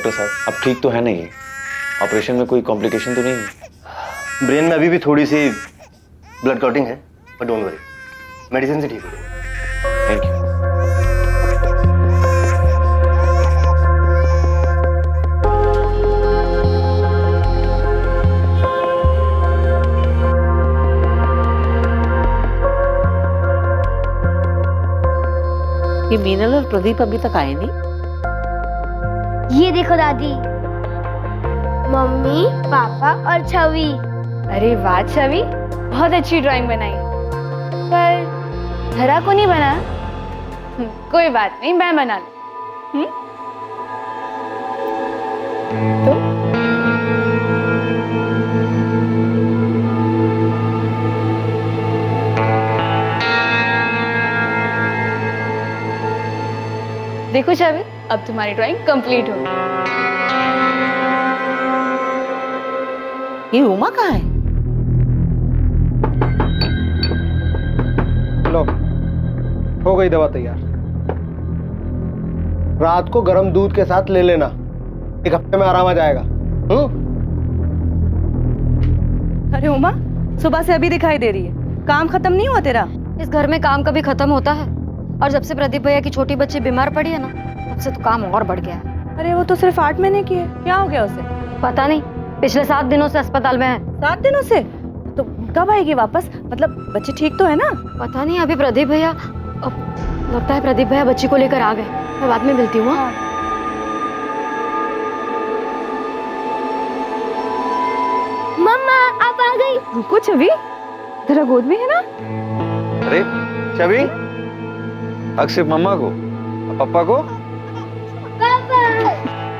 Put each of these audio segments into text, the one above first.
Doctor साहब, अब ठीक तो है ना ये? ऑपरेशन में कोई कॉम्प्लिकेशन तो नहीं है? ब्रेन में अभी भी थोड़ी सी ब्लड क्लॉटिंग है, बट डोंट वरी, मेडिसिन से ठीक हो जाएगा। Thank you. ये मीनल और प्रदीप अभी तक आए नहीं। ये देखो दादी, मम्मी, पापा और छवि। अरे वाह छवि, बहुत अच्छी ड्राइंग बनाई, पर धरा को नहीं बना। कोई बात नहीं, मैं बना लूं। तो देखो छवि, अब तुम्हारी ड्राइंग कंप्लीट हो गई। ये उमा कहाँ है? लो, हो गई दवा तैयार। रात को गर्म दूध के साथ ले लेना, 1 हफ्ते में आराम आ जाएगा। अरे उमा, सुबह से अभी दिखाई दे रही है, काम खत्म नहीं हुआ तेरा? इस घर में काम कभी खत्म होता है? और जब से प्रदीप भैया की छोटी बच्ची बीमार पड़ी है ना, तब से तो काम और बढ़ गया है। अरे वो तो सिर्फ 8 महीने की है, क्या हो गया उसे? पता नहीं, पिछले 7 दिनों से अस्पताल में है। 7 दिनों से? तो कब आएगी वापस? मतलब बच्ची ठीक तो है ना? पता नहीं, अभी प्रदीप भैया, लगता है प्रदीप भैया बच्ची को लेकर आ गए। मैं बाद में मिलती हूँ। मम्मा आप आ गई। रुको छवि, तेरा गोद में है ना? अरे छवि, हक सिर्फ मम्मा को, पापा को?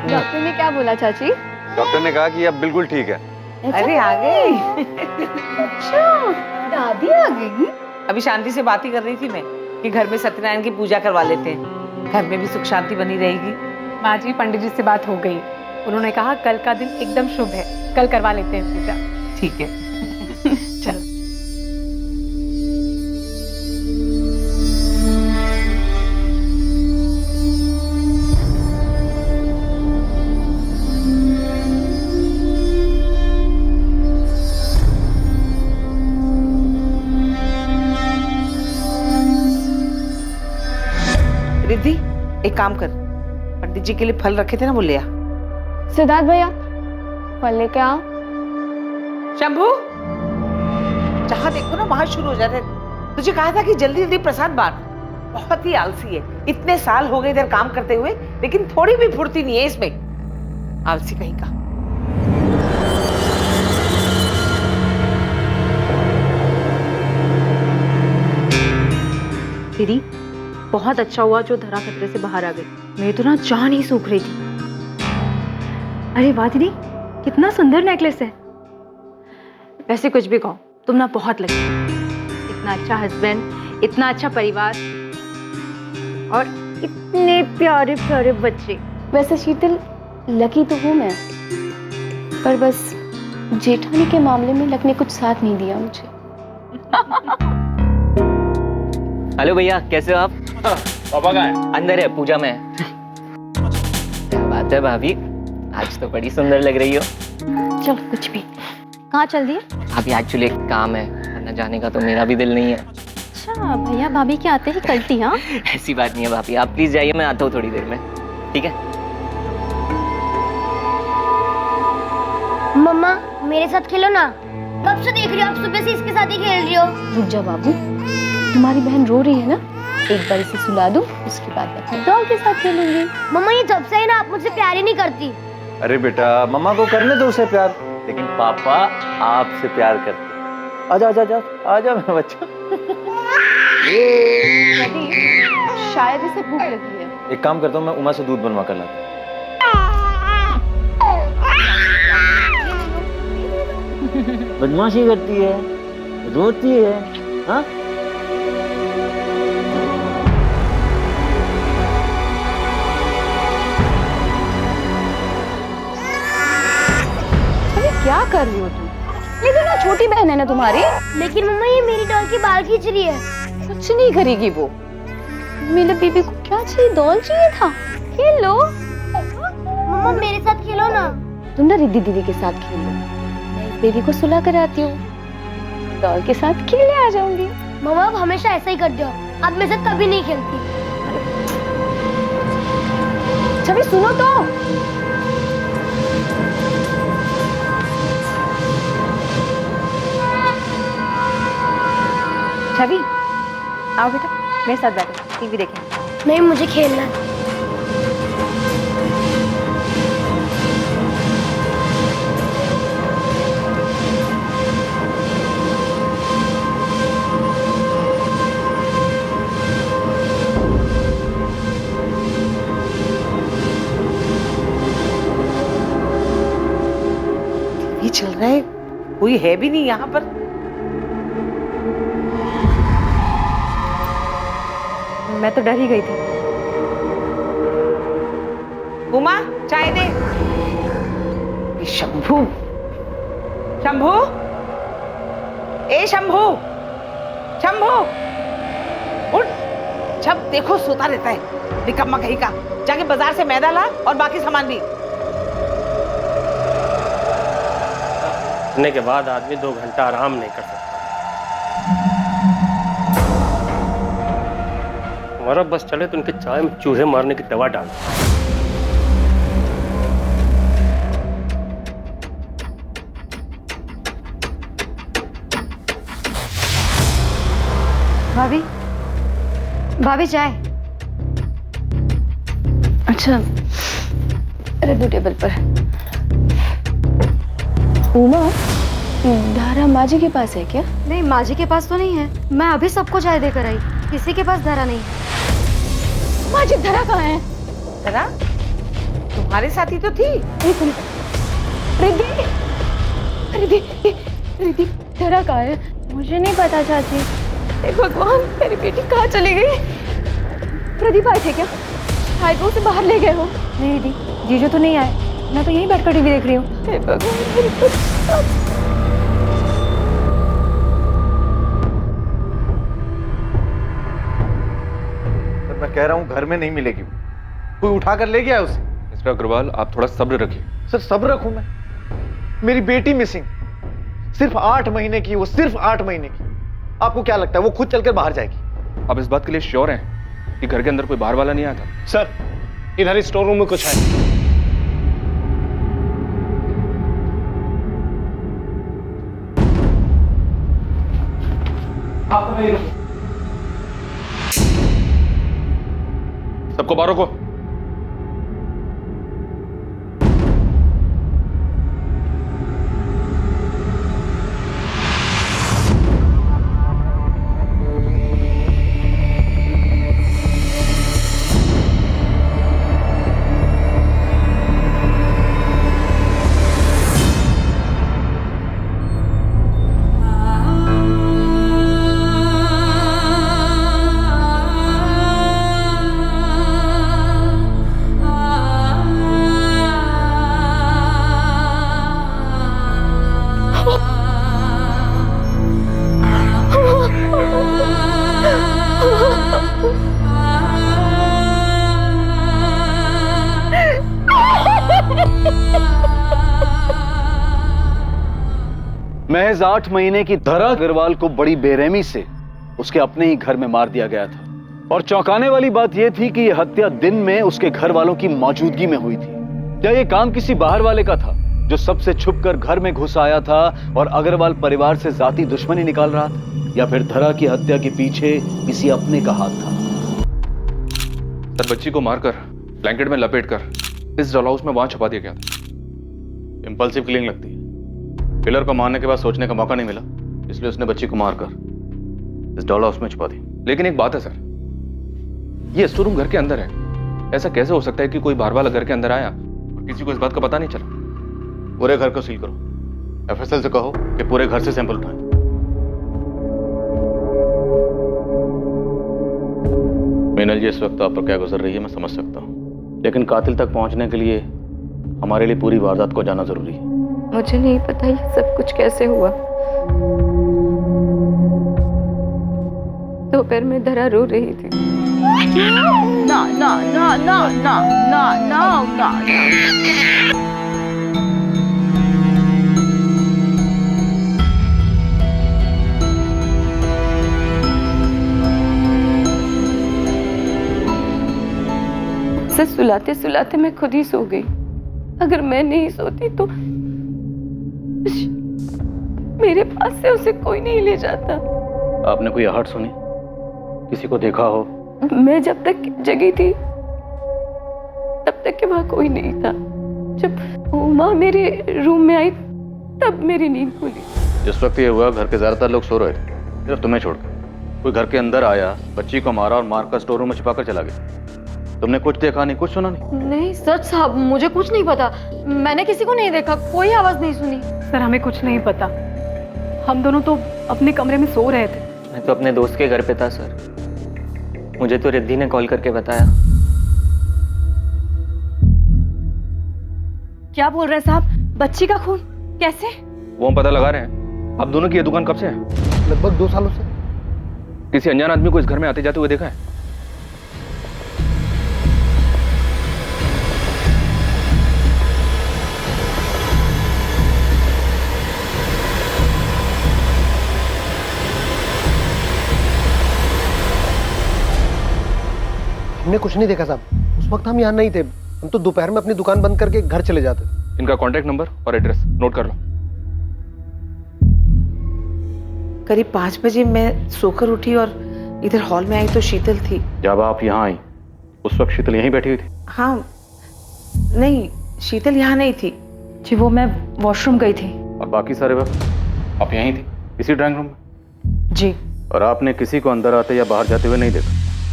डॉक्टर ने क्या बोला चाची? डॉक्टर ने कहा कि अब बिल्कुल ठीक है। अरे आ गई। अच्छा, दादी आ गई। अभी शांति से बात ही कर रही थी मैं कि घर में सत्यनारायण की पूजा करवा लेते हैं, घर में भी सुख शांति बनी रहेगी। माँ जी, पंडित जी से बात हो गई, उन्होंने कहा कल का दिन एकदम शुभ है, कल करवा लेते हैं पूजा। ठीक है, चलो। रिद्धि, एक काम कर, पंडित जी के लिए फल रखे थे ना, वो ले आ। सिद्धार्थ भैया, फल लेके आओ। शंभू, जहाँ देखो ना वहां शुरू हो जाते। तुझे कहा था कि जल्दी जल्दी प्रसाद बांट। बहुत ही आलसी है, इतने साल हो गए इधर काम करते हुए, लेकिन थोड़ी भी फुर्ती नहीं है इसमें। आलसी कहीं का। दीदी, बहुत अच्छा हुआ जो धरा खतरे से बाहर आ गई। मेरी तो ना जान ही सूख रही थी। अरे वाह दीदी, कितना सुंदर नेकलेस है। वैसे कुछ भी कहो, तुम ना बहुत लगी। इतना अच्छा हस्बैंड, इतना अच्छा परिवार और इतने प्यारे प्यारे बच्चे। वैसे शीतल, लकी तो हूँ मैं, पर बस जेठानी के मामले में लक ने कुछ साथ नहीं दिया मुझे। हेलो भैया, कैसे हो आप? पापा कहाँ है? अंदर है, पूजा में है। क्या बात है भाभी, आज तो बड़ी सुंदर लग रही हो। चल कुछ भी। कहाँ चल दिए? अभी एक्चुअली एक काम है, वरना जाने का तो मेरा भी दिल नहीं है। अच्छा, भैया भाभी के आते ही कल्टी? हाँ, ऐसी बात नहीं है भाभी, आप प्लीज जाइए, मैं आता हूँ थोड़ी देर में, ठीक है? मम्मा मेरे साथ खेलो ना। कब से देख रही हो आप, सुबह से इसके साथ ही खेल रही हो। रुक जा बाबू, तुम्हारी बहन रो रही है ना, एक बार इसे सुला दूं, उसके बाद मैं डॉग के साथ खेलूंगी। मम्मा ये जब से है ना, आप मुझसे प्यार ही नहीं करती। अरे बेटा, मम्मा को करने दो उसे प्यार, लेकिन पापा आपसे प्यार करते। आजा आजा आजा आजा मेरा बच्चा। शायद इसे भूख लगी है। एक काम करता हूँ, मैं उमा से दूध बनवा कर लाता हूँ। बदमाशी करती है, रोती है, हाँ? क्या कर रही हो तुम? ये तो ना छोटी बहन है ना तुम्हारी। लेकिन मम्मा ये मेरी डॉल की बाल खींच रही है। कुछ नहीं करेगी वो। मेरे बेबी को क्या चाहिए? डॉल चाहिए था, खेल लो। मम्मा मम्मा मेरे साथ खेलो ना। तुम ना रिद्धि दीदी के साथ खेल लो, मैं इस बेबी को सुला कर आती हूँ, डॉल के साथ खेले आ जाऊंगी। मम्मा अब हमेशा ऐसा ही करते हो, अब मेरे साथ कभी नहीं खेलती। छवि सुनो तो। छवि आओ बेटा, मेरे साथ बैठो, टीवी देखें। नहीं, मुझे खेलना है। ये चल रहा है, कोई है भी नहीं यहाँ पर। मैं तो डर ही गई थी। उमा चाय दे। ये शंभू, शंभू, ए शंभू, शंभू उठ। जब देखो सोता रहता है, निकम्मा कहीं का। जाके बाजार से मैदा ला और बाकी सामान भी। करने के बाद आदमी 2 घंटा आराम नहीं कर सकता। हमारा बस चले तो उनके चाय में चूहे मारने की दवा डाल। भाभी, भाभी चाय। अच्छा, रख दो टेबल पर। उमा, धारा माँ जी के पास है क्या? नहीं, माँ जी के पास तो नहीं है। मैं अभी सबको चाय देकर आई, किसी के पास धरा नहीं है। माँ जी धरा कहाँ है? जरा तुम्हारे साथ ही तो थी। एक मिनट। रिद्धि, रिद्धि, रिद्धि धरा कहाँ है? मुझे नहीं पता चाची। हे भगवान, मेरी बेटी कहाँ चली गई? प्रदीप आए थे क्या? शायद वो उसे बाहर ले गए हो। नहीं दी, जीजू तो नहीं आए, मैं तो यहीं बैठकर टीवी देख रही हूँ। हे भगवान, मेरी बेटी। मैं कह रहा हूँ घर में नहीं मिलेगी, कोई उठा कर ले गया है उसे। मिस्टर अग्रवाल, आप थोड़ा सब्र रखिए। सर सब्र रखूं मैं? मेरी बेटी मिसिंग, सिर्फ 8 महीने की, वो सिर्फ 8 महीने की। आपको क्या लगता है वो खुद चलकर बाहर जाएगी? आप इस बात के लिए श्योर हैं कि घर के अंदर कोई बाहर वाला नहीं आया था? सर इधर ही स्टोर रूम में कुछ है। सबको बाहर रोको। महज 8 महीने की धरा अग्रवाल को बड़ी बेरहमी से उसके अपने ही घर में मार दिया गया था। और चौंकाने वाली बात यह थी कि यह हत्या दिन में उसके घर वालों की मौजूदगी में हुई थी। क्या यह काम किसी बाहर वाले का था जो सबसे छुपकर घर में घुस आया था और अग्रवाल परिवार से जाती दुश्मनी निकाल रहा था, या फिर धरा की हत्या के पीछे किसी अपने का हाथ था? सर, बच्ची को मारकर ब्लैंकेट में लपेटकर इस डॉल हाउस में वहां छुपा दिया गया था। इंपल्सिव किलिंग लगती है। किलर को मारने के बाद सोचने का मौका नहीं मिला, इसलिए उसने बच्ची को मारकर इस डॉल हाउस में छुपा दी। लेकिन एक बात है सर, ये स्टोर रूम घर के अंदर है। ऐसा कैसे हो सकता है कि कोई बाहर वाला घर के अंदर आया और किसी को इस बात का पता नहीं चला? पूरे घर को सील करो। एफएसएल से कहो कि पूरे घर से सैंपल उठाएं। मीनल जी, इस वक्त आप पर क्या गुजर रही है मैं समझ सकता हूँ, लेकिन कातिल तक पहुंचने के लिए हमारे लिए पूरी वारदात को जानना जरूरी है। मुझे नहीं पता ये सब कुछ कैसे हुआ। दोपहर में धरा रो रही थी। ना ना ना ना ना ना ना ना। से सुलाते सुलाते मैं खुद ही सो गई। अगर मैं नहीं सोती तो मेरे पास से उसे कोई नहीं ले जाता। आपने कोई आहट सुनी, किसी को देखा हो? मैं जब तक जगी थी तब तक के वहां कोई नहीं था। जब उमा मेरे रूम में आई तब मेरी नींद खुली। जिस वक्त ये हुआ घर के ज्यादातर लोग सो रहे थे, सिर्फ तुम्हें छोड़कर। कोई घर के अंदर आया, बच्ची को मारा और मारकर स्टोर रूम में छिपाकर चला गया। तुमने कुछ देखा नहीं, कुछ सुना नहीं? नहीं सच साहब, मुझे कुछ नहीं पता। मैंने किसी को नहीं देखा, कोई आवाज नहीं सुनी। सर हमें कुछ नहीं पता, हम दोनों तो अपने कमरे में सो रहे थे। मैं तो अपने दोस्त के घर पे था सर। मुझे तो रिद्धि ने कॉल करके बताया। क्या बोल रहे साहब? बच्ची का खून कैसे? वो हम पता लगा रहे हैं। आप दोनों की ये दुकान कब से है? लगभग 2 सालों से। किसी अनजान आदमी को इस घर में आते जाते हुए देखा है? हमने कुछ नहीं देखा साहब। उस वक्त हम यहाँ नहीं थे। हम तो दोपहर में अपनी दुकान बंद करके घर चले जाते थे। इनका कांटेक्ट नंबर और एड्रेस नोट कर लो। करीब 5 बजे मैं सोकर उठी और इधर हॉल में आई तो शीतल थी। जब आप यहाँ आई उस वक्त शीतल यहीं बैठी हुई थी? हाँ, नहीं शीतल यहाँ नहीं थी जी, वो मैं वॉशरूम गई थी। और बाकी सारे वक्त आप यहीं थी, इसी ड्राइंग रूम में? जी। और आपने किसी को अंदर आते या बाहर जाते हुए नहीं देखा?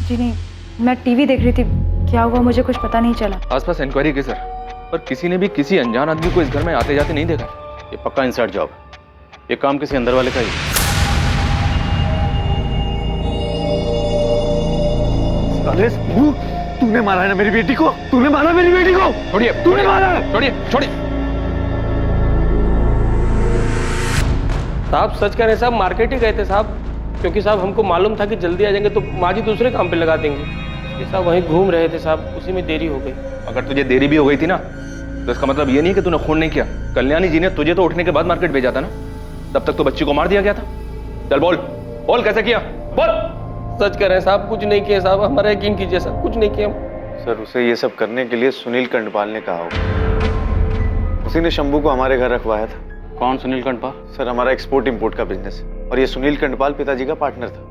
जी नहीं, मैं टीवी देख रही थी। क्या हुआ मुझे कुछ पता नहीं चला। आसपास इंक्वायरी की सर, पर किसी ने भी किसी अनजान आदमी को इस घर में आते जाते नहीं देखा। ये पक्का इनसाइड जॉब है। ये काम किसी अंदर वाले का ही है। तूने मारा है ना मेरी बेटी को? तूने मारा मेरी बेटी को? छोड़िए, तूने मारा है? छोड़िए, छोड़िए। साहब सच कह रहे साहब, मार्केट ही गए थे साहब, क्योंकि साहब हमको मालूम था कि जल्दी आ जाएंगे तो माँ जी दूसरे काम पे लगा देंगे। ये साहब वहीं घूम रहे थे साहब, उसी में देरी हो गई। अगर तुझे देरी भी हो गई थी ना तो इसका मतलब ये नहीं कि तूने खून नहीं किया। कल्याणी जी ने तुझे तो उठने के बाद मार्केट भेजा था ना, तब तक तो बच्ची को मार दिया गया था। चल बोल, बोल कैसे किया, बोल। सच कह रहे हैं साहब, कुछ नहीं किया साहब, हमारा यकीन कीजिए सर, कुछ नहीं किया। सर उसे ये सब करने के लिए सुनील कंडपाल ने कहा होगा। उसी ने शंभू को हमारे घर रखवाया था। कौन सुनील कंडपाल? सर हमारा एक्सपोर्ट इंपोर्ट का बिजनेस है और ये सुनील कंडपाल पिताजी का पार्टनर था।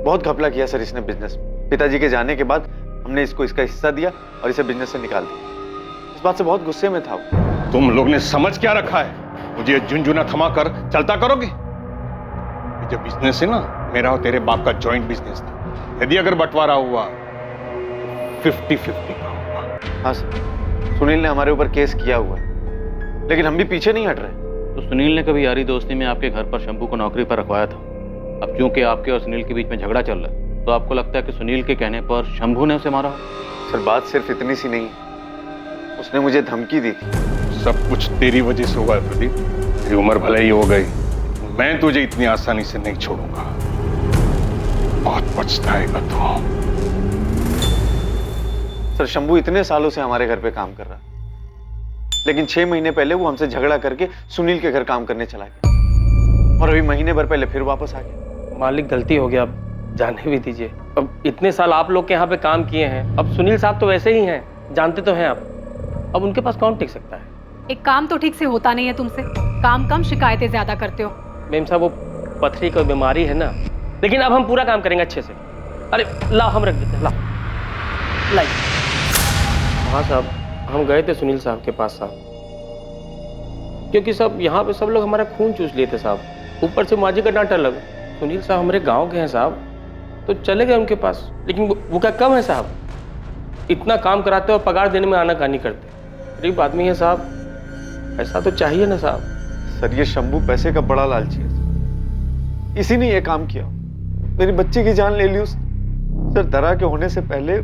बहुत घपला किया सर इसने बिजनेस में। पिताजी के जाने के बाद हमने इसको इसका हिस्सा दिया और इसे बिजनेस से निकाल दिया। इस बात से बहुत गुस्से में था वो। तुम लोग ने समझ क्या रखा है? मुझे झुंझुना थमा कर चलता करोगे? जो बिजनेस है ना, मेरा और तेरे बाप का जॉइंट बिजनेस था। यदि अगर बंटवारा हुआ 50-50 का होगा। हाँ सर, सुनील ने हमारे ऊपर केस किया हुआ है, लेकिन हम भी पीछे नहीं हट रहे। तो सुनील ने कभी यारी दोस्ती में आपके घर पर शंभू को नौकरी पर रखवाया था। अब क्योंकि आपके और सुनील के बीच में झगड़ा चल रहा है, तो आपको लगता है कि सुनील के कहने पर शंभू ने उसे मारा? सर बात सिर्फ इतनी सी नहीं, उसने मुझे धमकी दी थी। सब कुछ तेरी वजह से हुआ है प्रदीप। तेरी उम्र भले ही हो गई, मैं तुझे इतनी आसानी से नहीं छोड़ूंगा। बहुत पछताएगा तू। सर शंभू इतने सालों से हमारे घर पे काम कर रहा है, लेकिन 6 महीने पहले वो हमसे झगड़ा करके सुनील के घर काम करने चला गया और अभी महीने भर पहले फिर वापस आ गया। मालिक गलती हो गया, अब जाने भी दीजिए। अब इतने साल आप लोग के यहाँ पे काम किए हैं, अब सुनील साहब तो वैसे ही हैं, जानते तो हैं आप। अब उनके पास कौन टिक सकता है? एक काम तो ठीक से होता नहीं है तुमसे, काम कम शिकायतें ज्यादा करते हो। मैम साहब वो पथरी की बीमारी है ना, लेकिन अब हम पूरा काम करेंगे अच्छे से। अरे लाओ हम रख देते हैं, लाओ लाइए। हाँ साहब, हम गए थे सुनील साहब के पास साहब, क्योंकि साहब यहाँ पे सब लोग हमारा खून चूस लिए थे साहब, ऊपर से माजी का डांटा लगा। सुनील साहब हमारे गांव के हैं साहब, तो चले गए उनके पास, लेकिन वो क्या कम है साहब, इतना काम कराते और पगार देने में आनाकानी करते। गरीब आदमी है साहब, ऐसा तो चाहिए ना साहब। सर ये शंभू पैसे का बड़ा लालची है, इसी ने ये काम किया। मेरी बच्ची की जान ले ली उसने। सर दरा के होने से पहले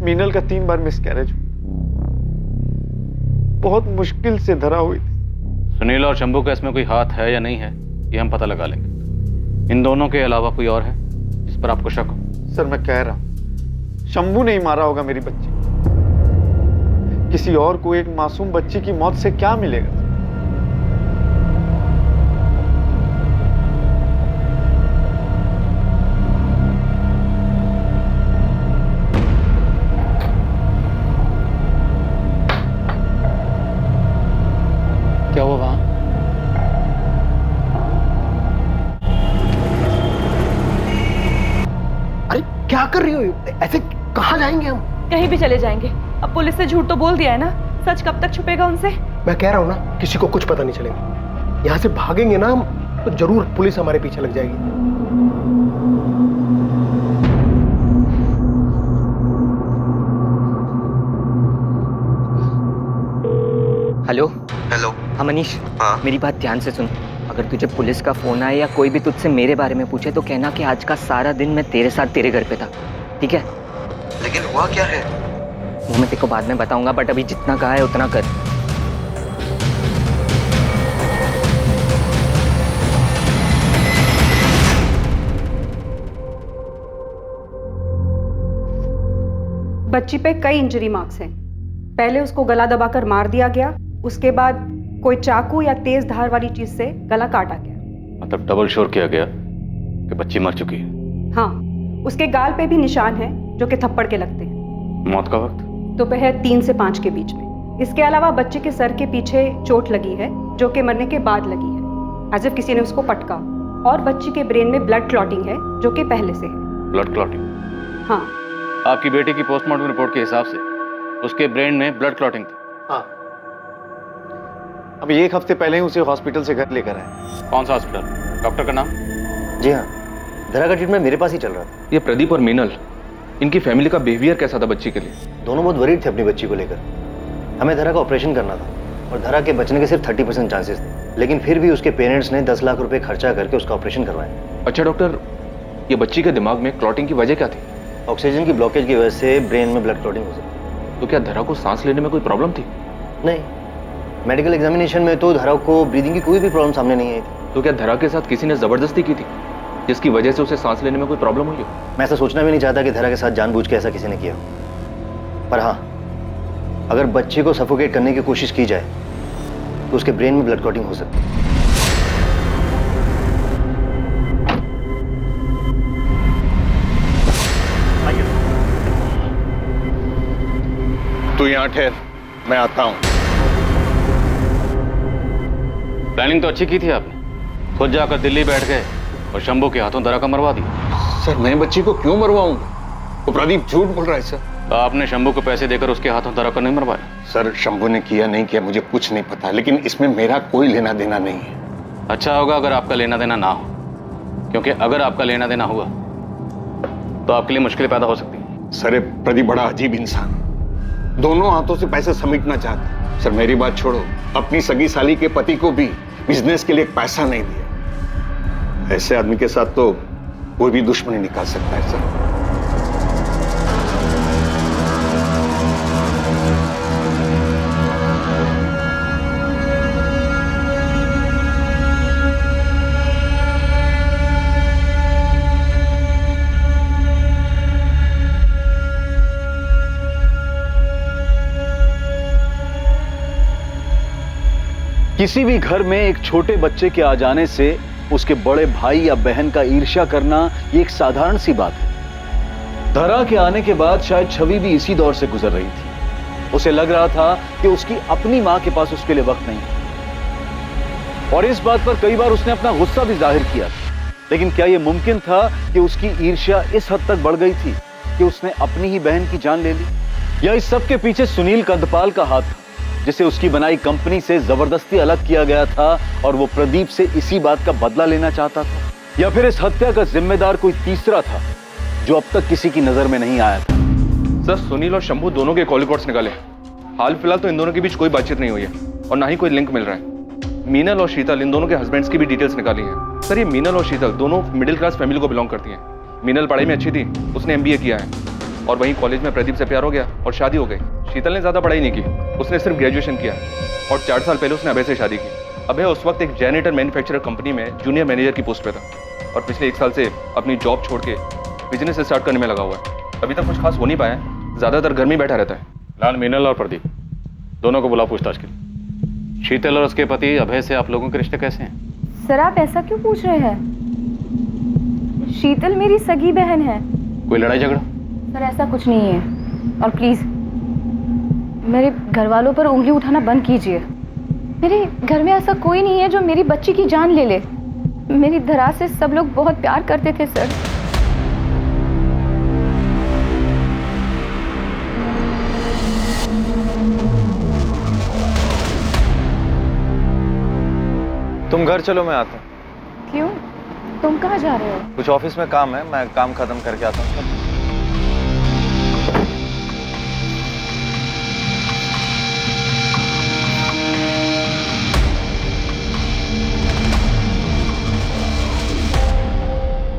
मीनल का 3 बार मिसकैरेज हुआ, बहुत मुश्किल से धरा हुई थी। सुनील और शंभू का इसमें कोई हाथ है या नहीं है, ये हम पता लगा लेंगे। इन दोनों के अलावा कोई और है जिस पर आपको शक हो? सर मैं कह रहा हूं, शंभू ने ही मारा होगा मेरी बच्ची। किसी और को एक मासूम बच्ची की मौत से क्या मिलेगा? क्या हुआ वहां? अरे क्या कर रही हो? ऐसे कहाँ जाएंगे हम? कहीं भी चले जाएंगे। अब पुलिस से झूठ तो बोल दिया है ना, सच कब तक छुपेगा उनसे? मैं कह रहा हूँ ना, किसी को कुछ पता नहीं चलेगा। यहाँ से भागेंगे ना हम तो जरूर पुलिस हमारे पीछे लग जाएगी। Hello hello. हाँ मनीष, हाँ मेरी बात ध्यान से सुन। अगर तुझे पुलिस का फोन आए या कोई भी तुझसे मेरे बारे में पूछे तो कहना कि आज का सारा दिन मैं तेरे साथ तेरे घर पे था, ठीक है? लेकिन हुआ क्या है? वो मैं तेरे को बाद में बताऊंगा, बट अभी जितना कहा है उतना कर। बच्ची पे कई इंजरी मार्क्स हैं। पहले उसको गला दबाकर मार दिया गया, उसके बाद कोई चाकू या तेज धार वाली चीज से गला काटा गया। मतलब डबल श्योर किया गया कि बच्ची मर चुकी है? हाँ, उसके गाल पे भी निशान हैं जो कि थप्पड़ के लगते हैं। मौत का वक्त? दोपहर 3 से 5 के बीच में। इसके अलावा बच्चे के सर के पीछे चोट लगी है जो कि मरने के बाद लगी है, एज इफ किसी ने उसको पटका। और बच्ची के ब्रेन में ब्लड क्लॉटिंग है जो कि पहले से है। Blood clotting? हाँ। आपकी बेटी की पोस्टमार्टम रिपोर्ट के हिसाब से उसके ब्रेन में ब्लड क्लॉटिंग थी। हाँ। अभी 1 हफ्ते पहले ही उसे हॉस्पिटल से घर लेकर आए। कौन सा हॉस्पिटल? डॉक्टर का नाम? जी हाँ, धरा का ट्रीटमेंट मेरे पास ही चल रहा था। ये प्रदीप और मीनल, इनकी फैमिली का बिहेवियर कैसा था बच्ची के लिए? दोनों बहुत वरीड थे अपनी बच्ची को लेकर। हमें धरा का ऑपरेशन करना था और धरा के बचने के सिर्फ 30% चांसेस थे, लेकिन फिर भी उसके पेरेंट्स ने 10 लाख रुपए खर्चा करके उसका ऑपरेशन करवाया। अच्छा डॉक्टर, ये बच्ची के दिमाग में क्लॉटिंग की वजह क्या थी? ऑक्सीजन की ब्लॉकेज की वजह से ब्रेन में ब्लड क्लॉटिंग हो सकती है। तो क्या धरा को सांस लेने में कोई प्रॉब्लम थी? नहीं, मेडिकल एग्जामिनेशन में तो धरा को ब्रीदिंग की कोई भी प्रॉब्लम सामने नहीं आई थी। तो क्या धरा के साथ किसी ने जबरदस्ती की थी जिसकी वजह से उसे सांस लेने में कोई प्रॉब्लम हुई हो? मैं ऐसा सोचना भी नहीं चाहता कि धरा के साथ जानबूझ के ऐसा किसी ने किया, पर हाँ, अगर बच्चे को सफोकेट करने की कोशिश की जाए तो उसके ब्रेन में ब्लड क्लॉटिंग हो सकती है। तू यहाँ ठहर, मैं आता हूँ। प्लानिंग तो अच्छी की थी आपने, खुद जाकर दिल्ली बैठ गए और शंभू के हाथों धरा का मरवा दिया। सर मैं बच्ची को क्यों मरवाऊंगा? वो प्रदीप झूठ बोल रहा है सर। तो आपने शंभू को पैसे देकर उसके हाथों धरा को नहीं मरवाया? सर शंभू ने किया नहीं किया मुझे कुछ नहीं पता, लेकिन इसमें मेरा कोई लेना देना नहीं है। अच्छा होगा अगर आपका लेना देना ना हो, क्योंकि अगर आपका लेना देना हुआ तो आपके लिए मुश्किलें पैदा हो सकती हैं। सर ये प्रदीप बड़ा अजीब इंसान, दोनों हाथों से पैसे समेटना चाहता। सर मेरी बात छोड़ो, अपनी सगी साली के पति को भी बिजनेस के लिए पैसा नहीं दिया। ऐसे आदमी के साथ तो कोई भी दुश्मनी निकाल सकता है सर। किसी भी घर में एक छोटे बच्चे के आ जाने से उसके बड़े भाई या बहन का ईर्ष्या करना ये एक साधारण सी बात है। धरा के आने के बाद शायद छवि भी इसी दौर से गुजर रही थी। उसे लग रहा था कि उसकी अपनी मां के पास उसके लिए वक्त नहीं है, और इस बात पर कई बार उसने अपना गुस्सा भी जाहिर किया। लेकिन क्या यह मुमकिन था कि उसकी ईर्ष्या इस हद तक बढ़ गई थी कि उसने अपनी ही बहन की जान ले ली? या इस सब के पीछे सुनील कंदपाल का हाथ था, जिसे उसकी बनाई कंपनी से जबरदस्ती अलग किया गया था और वो प्रदीप से इसी बात का बदला लेना चाहता था? या फिर इस हत्या का जिम्मेदार कोई तीसरा था जो अब तक किसी की नजर में नहीं आया था? सर सुनील और शंभू दोनों के कॉल रिकॉर्ड्स निकाले। हाल फिलहाल तो इन दोनों के बीच कोई बातचीत नहीं हुई है और ना ही कोई लिंक मिल रहा है। मीनल और शीतल, इन दोनों के हस्बैंड्स की भी डिटेल्स निकाली हैं। सर ये मीनल और शीतल दोनों मिडिल क्लास फैमिली को बिलोंग करती हैं। मीनल पढ़ाई में अच्छी थी, उसने MBA किया है और वहीं कॉलेज में प्रदीप से प्यार हो गया और शादी हो गई। शीतल ने ज्यादा पढ़ाई नहीं की, उसने सिर्फ ग्रेजुएशन किया और 4 साल पहले उसने अभय से शादी की। अभय उस वक्त एक जेनेरेटर मैन्युफैक्चरर कंपनी में जूनियर मैनेजर की पोस्ट पे था और पिछले 1 साल से अपनी जॉब छोड़ के बिजनेस स्टार्ट करने में लगा हुआ है। अभी तक कुछ खास हो नहीं पाया है, ज्यादातर घर में बैठा रहता है। लाल, मीनल और प्रदीप दोनों को बुलाओ पूछताछ के लिए। शीतल और उसके पति अभय से आप लोगों के रिश्ते कैसे हैं? सर आप ऐसा क्यों पूछ रहे हैं? शीतल मेरी सगी बहन है। कोई लड़ाई झगड़ा? सर ऐसा कुछ नहीं है, और प्लीज मेरे घर वालों पर उंगली उठाना बंद कीजिए। मेरे घर में ऐसा कोई नहीं है जो मेरी बच्ची की जान ले ले। मेरी धरा से सब लोग बहुत प्यार करते थे सर। तुम घर चलो, मैं आता हूँ। क्यों? तुम कहाँ जा रहे हो? कुछ ऑफिस में काम है, मैं काम खत्म करके आता हूँ।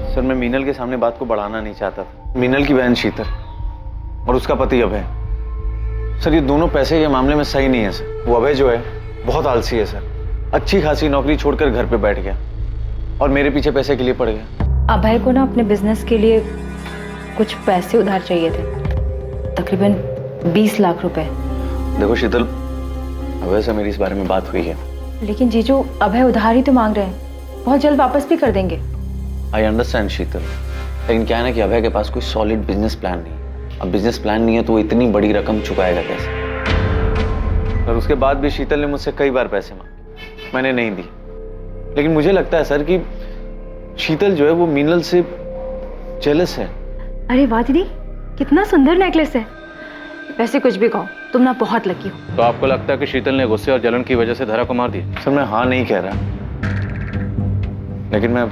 सर मैं मीनल के सामने बात को बढ़ाना नहीं चाहता था। मीनल की बहन शीतल और उसका पति अभय, सर ये दोनों पैसे के मामले में सही नहीं है सर। वो अभय जो है बहुत आलसी है सर, अच्छी खासी नौकरी छोड़कर घर पे बैठ गया और मेरे पीछे पैसे के लिए पड़ गया। अभय को ना अपने बिजनेस के लिए कुछ पैसे उधार चाहिए थे, तकरीबन 20 लाख रुपए। देखो शीतल, अभय से मेरी इस बारे में बात हुई है। लेकिन जीजू अभय उधार ही तो मांग रहे हैं, बहुत जल्द वापस भी कर देंगे। आई अंडरस्टैंड शीतल, लेकिन क्या है ना कि अभय के पास कोई सॉलिड बिजनेस प्लान नहीं। अब बिजनेस प्लान नहीं है तो वो इतनी बड़ी रकम चुकाएगा कैसे? और उसके बाद भी शीतल ने मुझसे कई बार पैसे मांगे, मैंने नहीं दी। लेकिन मुझे लगता है सर कि शीतल जो है वो मीनल से जेलस है। अरे वाह दीदी, कितना सुंदर नेकलेस है। वैसे कुछ भी कहो, तुम ना बहुत लकी हो। तो आपको लगता है कि शीतल ने गुस्से और जलन की वजह से धरा को मार दिया? सर मैं हाँ नहीं कह रहा, लेकिन मैं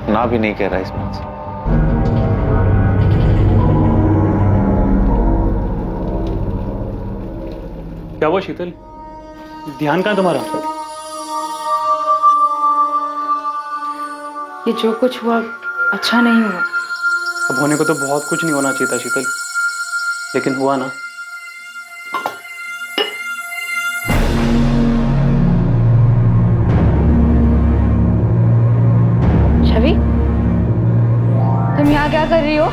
ना भी नहीं कह रहा इस बात से। क्या हुआ शीतल? ध्यान कहाँ तुम्हारा? ये जो कुछ हुआ अच्छा नहीं हुआ। अब होने को तो बहुत कुछ नहीं होना चाहिए था शीतल, लेकिन हुआ ना। छवि, तुम यहाँ क्या कर रही हो?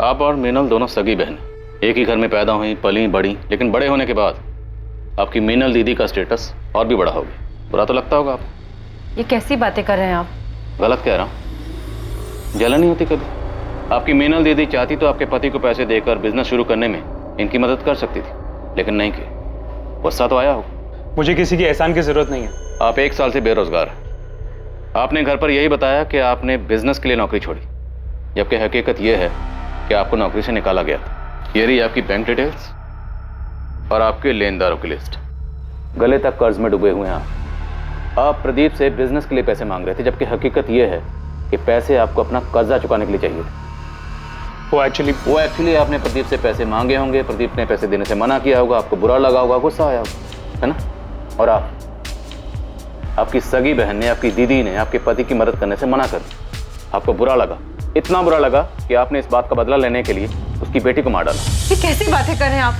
आप और मीनल दोनों सगी बहन, एक ही घर में पैदा हुई, पली, बड़ी, लेकिन बड़े होने के बाद आपकी मीनल दीदी का स्टेटस और भी बड़ा हो गया। बुरा तो लगता होगा आपको। ये कैसी बातें कर रहे हैं आप? गलत कह रहा हूँ? जलन नहीं होती कभी? आपकी मीनल दीदी चाहती तो आपके पति को पैसे देकर बिजनेस शुरू करने में इनकी मदद कर सकती थी, लेकिन नहीं की। गुस्सा तो आया होगा। मुझे किसी की एहसान की जरूरत नहीं है। आप 1 साल से बेरोजगार हैं। आपने घर पर यही बताया कि आपने बिजनेस के लिए नौकरी छोड़ी, जबकि हकीकत यह है कि आपको नौकरी से निकाला गया था। ये रही आपकी बैंक डिटेल्स और आपके लेनदारों की लिस्ट। गले तक कर्ज में डूबे हुए हैं आप प्रदीप से बिजनेस के लिए पैसे मांग रहे थे, जबकि हकीकत यह है कि पैसे आपको अपना कर्जा चुकाने के लिए चाहिए थे। वो एक्चुअली आपने प्रदीप से पैसे मांगे होंगे, प्रदीप ने पैसे देने से मना किया होगा, आपको बुरा लगा होगा, गुस्सा आया होगा, है ना? और आपकी सगी बहन ने, आपकी दीदी ने आपके पति की मदद करने से मना कर दिया। आपको बुरा लगा, इतना बुरा लगा कि आपने इस बात का बदला लेने के लिए उसकी बेटी को मार डाला। ये कैसी बातें कर रहे हैं आप?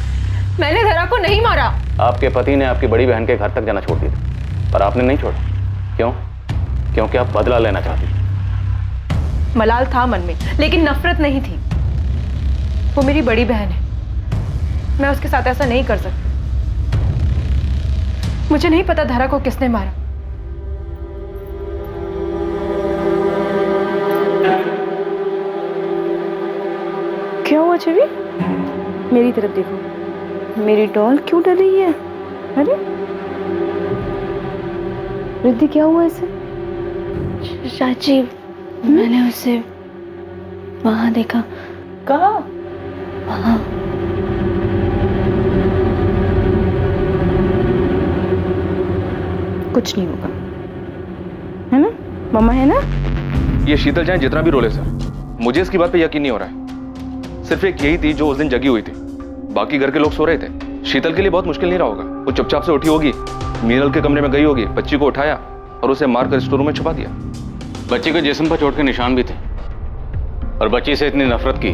मैंने धरा को नहीं मारा। आपके पति ने आपकी बड़ी बहन के घर तक जाना छोड़ दिया, पर आपने नहीं छोड़ा। क्यों? क्योंकि आप बदला लेना चाहती थी। मलाल था मन में, लेकिन नफरत नहीं थी। वो मेरी बड़ी बहन है, मैं उसके साथ ऐसा नहीं कर सकती। मुझे नहीं पता धरा को किसने मारा। क्या हुआ छवि? मेरी तरफ देखो, मेरी डॉल क्यों डर रही है? अरे रिद्धि, क्या हुआ इसे? चाची, मैंने उसे वहां देखा। कहाँ? वहां। कुछ नहीं होगा, है ना? मम्मा है ना? ये शीतल चाहे जितना भी रोले सर, मुझे इसकी बात पे यकीन नहीं हो रहा है। सिर्फ एक यही थी जो उस दिन जगी हुई थी, बाकी घर के लोग सो रहे थे। शीतल के लिए बहुत मुश्किल नहीं रहा होगा। वो चुपचाप से उठी होगी, मीनल के कमरे में गई होगी, बच्ची को उठाया और उसे मारकर स्टोर रूम में छुपा दिया। बच्ची के जिस्म पर चोट के निशान भी थे और बच्ची से इतनी नफरत की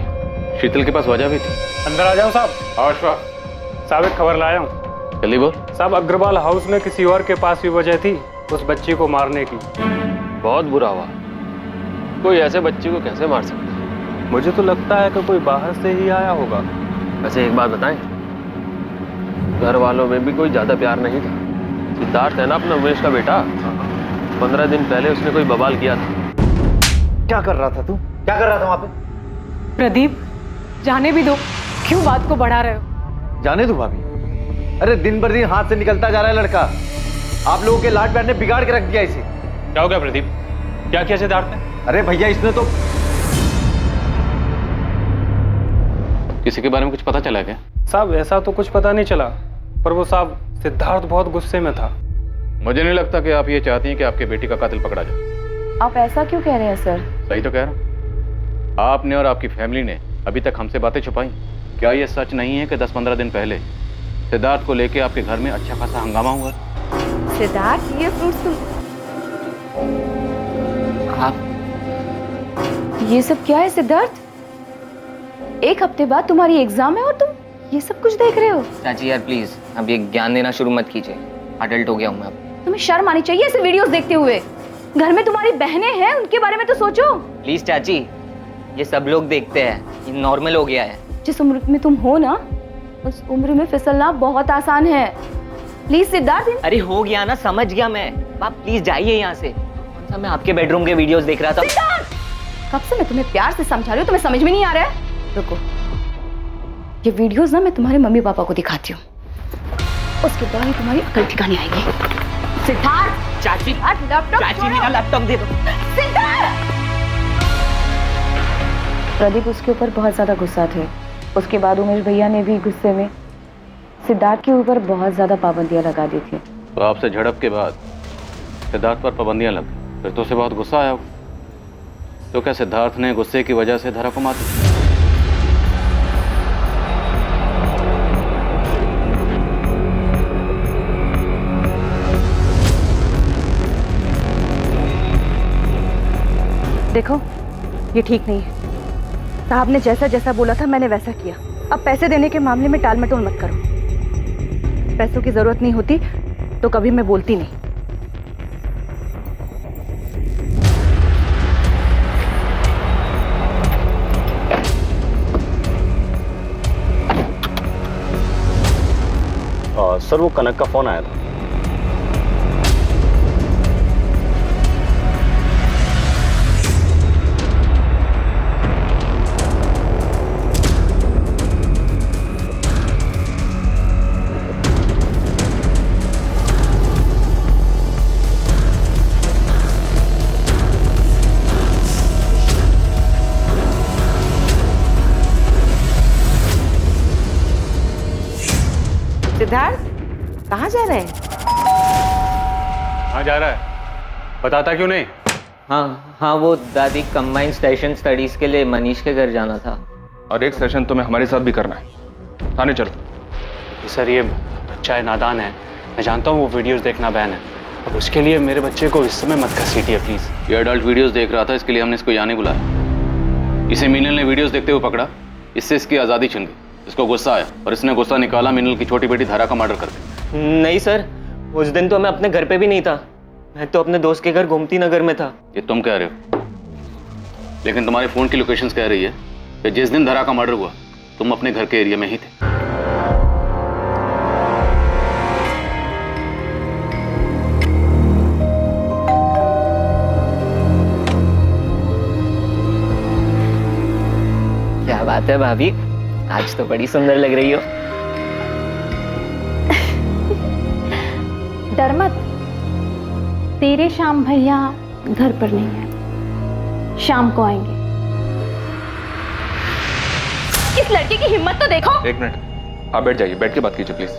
शीतल के पास वजह भी थी। अंदर आ जाओ साहब। साहब एक खबर लाया हूँ। जल्दी बोल। साहब अग्रवाल हाउस में किसी और के पास भी वजह थी उस बच्ची को मारने की। बहुत बुरा हुआ। कोई ऐसे बच्चे को कैसे मार सकता है? मुझे तो लगता है कि कोई बाहर से ही आया होगा। वैसे एक बात बताएं, घर वालों में भी कोई ज्यादा प्यार नहीं था। सिद्धार्थ है ना अपना उमेश का बेटा, 15 दिन पहले उसने कोई बवाल किया था। क्या कर रहा था तू? क्या कर रहा था वहां पे? प्रदीप, जाने भी दो, क्यों बात को बढ़ा रहे हो? जाने दो भाभी। अरे दिन भर दिन हाथ से निकलता जा रहा है लड़का। आप लोगों के लाड प्यार ने बिगाड़ के रख दिया इसे। क्या हो गया प्रदीप? क्या किया सिद्धार्थ ने? अरे भैया इसने तो किसी के बारे में कुछ पता चला क्या? साहब ऐसा तो कुछ पता नहीं चला, पर वो साहब सिद्धार्थ बहुत गुस्से में था। मुझे नहीं लगता कि आप ये चाहती हैं कि आपके बेटी का कातिल पकड़ा जाए। आप ऐसा क्यों कह रहे हैं सर? सही तो कह रहा हूँ। आपने और आपकी फैमिली ने अभी तक हमसे बातें छुपाई। क्या ये सच नहीं है कि 10-15 दिन पहले सिद्धार्थ को लेके आपके घर में अच्छा खासा हंगामा हुआ? सिद्धार्थ, ये फ्रूट्स तुम... आप ये सब क्या है सिद्धार्थ? एक हफ्ते बाद तुम्हारी एग्जाम है और तुम ये सब कुछ देख रहे हो? चाची यार प्लीज, अब ये ज्ञान देना शुरू मत कीजिए। अडल्ट हो गया हूँ मैं अब। तुम्हें शर्म आनी चाहिए ऐसे वीडियोस देखते हुए। घर में तुम्हारी बहनें हैं, उनके बारे में तो सोचो। प्लीज चाची, ये सब लोग देखते हैं, ये नॉर्मल हो गया है। जिस उम्र में तुम हो ना, उस उम्र में फिसलना बहुत आसान है। प्लीज सिद्धार्थ। अरे हो गया ना, समझ गया मैं। आप प्लीज जाइए यहाँ से। मैं आपके बेडरूम के वीडियोस देख रहा था। कब से मैं तुम्हें प्यार से समझा रही हूँ, तुम्हें समझ में नहीं आ रहा है? रुको, ये वीडियोस ना मैं तुम्हारे मम्मी पापा को दिखाती हूँ, उसके बाद ही तुम्हारी अकल ठिकाने आएगी। सिद्धार्थ! चाची, लैपटॉप, चाची मेरा लैपटॉप दे दो। सिद्धार्थ! प्रदीप उसके ऊपर बहुत ज्यादा गुस्सा थे। उसके बाद उमेश भैया ने भी गुस्से में सिद्धार्थ के ऊपर बहुत ज्यादा पाबंदियां लगा दी थी। तो आपसे झड़प के बाद सिद्धार्थ पर पाबंदियां लग गई, फिर तो उसे बहुत गुस्सा आया। तो क्या सिद्धार्थ ने गुस्से की वजह से धरा को मार दिया? देखो, ये ठीक नहीं है। साहब ने जैसा जैसा बोला था मैंने वैसा किया। अब पैसे देने के मामले में टाल मटोल मत करो। पैसों की जरूरत नहीं होती तो कभी मैं बोलती नहीं। सर, वो कनक का फोन आया था। सिद्धार्थ, कहाँ जा रहे हैं? कहाँ जा रहा है? बताता क्यों नहीं? हाँ, वो दादी कंबाइंड स्टेशन स्टडीज के लिए मनीष के घर जाना था। और एक सेशन तुम्हें हमारे साथ भी करना है। थाने चलो। सर, ये बच्चा है, नादान है। मैं जानता हूँ वो वीडियोस देखना बैन है, अब उसके लिए मेरे बच्चे को इस समय मत घसीटिए प्लीज। ये अडल्ट वीडियोस देख रहा था, इसके लिए हमने इसको यहाँ नहीं बुलाया। इसे मीनल ने वीडियोस देखते हुए पकड़ा, इससे इसकी आज़ादी छिन गई। इसको गुस्सा आया और इसने गुस्सा निकाला मीनल की छोटी बेटी धारा का मर्डर कर दिया। नहीं सर, उस दिन तो मैं अपने घर पे भी नहीं था। मैं तो अपने दोस्त के घर गोमती नगर में था। ये तुम कह रहे हो, लेकिन तुम्हारे फोन की लोकेशंस कह रही है कि जिस दिन धारा का मर्डर हुआ तुम अपने घर के एरिया में ही थे। क्या बात है भाभी, आज तो बड़ी सुंदर लग रही हो। डर मत, तेरे श्याम भैया घर पर नहीं है, शाम को आएंगे। इस लड़के की हिम्मत तो देखो। एक मिनट, आप बैठ जाइए, बैठ के बात कीजिए प्लीज।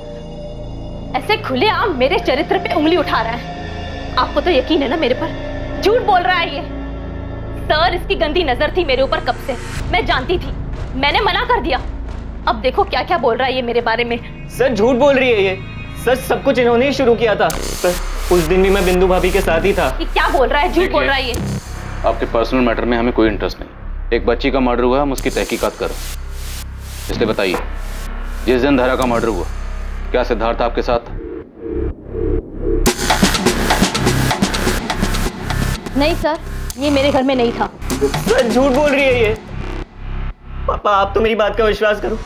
ऐसे खुलेआम मेरे चरित्र पे उंगली उठा रहा है। आपको तो यकीन है ना मेरे पर? झूठ बोल रहा है ये। सर, इसकी गंदी नजर थी मेरे ऊपर कब से, मैं जानती थी, मैंने मना कर दिया। अब देखो क्या क्या बोल रहा है ये मेरे बारे में। सर झूठ बोल रही है ये, सच सब कुछ इन्होंने ही शुरू किया था। सर उस दिन भी मैं बिंदु भाभी के साथ ही था। ये क्या बोल रहा है, झूठ बोल रहा है ये। आपके पर्सनल मैटर में हमें कोई इंटरेस्ट नहीं। एक बच्ची का मर्डर हुआ, हम उसकी तहकीकात कर रहे हैं। इसलिए बताइए, जिस दिन धारा का मर्डर हुआ क्या सिद्धार्थ आपके साथ था? नहीं सर, ये मेरे घर में नहीं था। सच झूठ बोल रही है ये। पापा आप तो मेरी बात का विश्वास करो,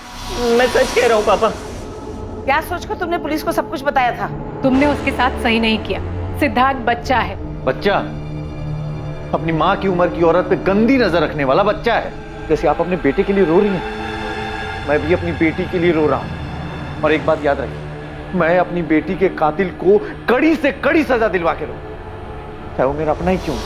मैं सच कह रहा हूँ पापा। क्या सोचकर तुमने पुलिस को सब कुछ बताया था? तुमने उसके साथ सही नहीं किया। सिद्धार्थ बच्चा है। बच्चा? अपनी माँ की उम्र की औरत पे गंदी नजर रखने वाला बच्चा है। जैसे आप अपने बेटे के लिए रो रही हैं, मैं भी अपनी बेटी के लिए रो रहा हूं। और एक बात याद रखिए, मैं अपनी बेटी के कातिल को कड़ी से कड़ी सजा दिलवा के रहूंगा, चाहे वो मेरा अपना ही क्यों।